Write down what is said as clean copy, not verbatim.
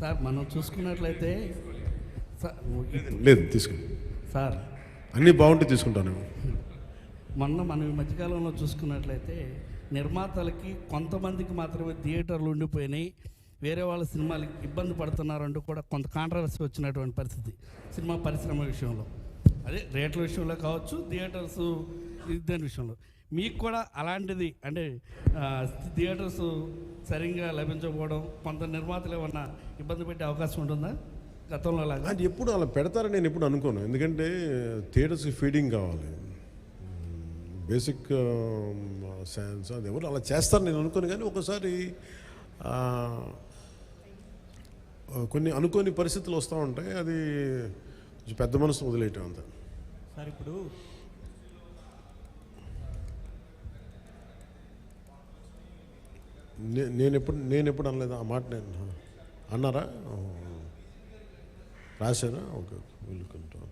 Sir మనం చూసుకున్నట్లయితే లేదు తీసుకుని సార్ అన్నీ బాగుంటే తీసుకుంటాను. మనం ఈ మధ్యకాలంలో చూసుకున్నట్లయితే నిర్మాతలకి కొంతమందికి మాత్రమే థియేటర్లు ఉండిపోయినాయి, వేరే వాళ్ళ సినిమాలకి ఇబ్బంది పడుతున్నారంటూ కూడా కొంత కాంట్రవర్సీ వచ్చినటువంటి పరిస్థితి సినిమా పరిశ్రమ విషయంలో. అదే రేట్ల విషయంలో కావచ్చు, థియేటర్స్ దాని విషయంలో మీకు కూడా అలాంటిది అంటే థియేటర్స్ సరిగ్గా లభించకపోవడం కొంత నిర్మాతలు ఏమన్నా ఇబ్బంది పెట్టే అవకాశం ఉంటుందా గతంలో లాగా? అది ఎప్పుడు అలా పెడతారని నేను ఎప్పుడు అనుకోను. ఎందుకంటే థియేటర్స్కి ఫీడింగ్ కావాలి, బేసిక్ సైన్స్, అది ఎవరు అలా చేస్తారు నేను అనుకోను. కానీ ఒకసారి కొన్ని అనుకోని పరిస్థితులు వస్తూ ఉంటాయి, అది కొంచెం పెద్ద మనసు వదిలేయటం అంత. సార్ ఇప్పుడు నేను ఎప్పుడు అనలేదు ఆ మాట. నేను అన్నారా, రాశారా? ఓకే, వెళ్ళుకుంటాను.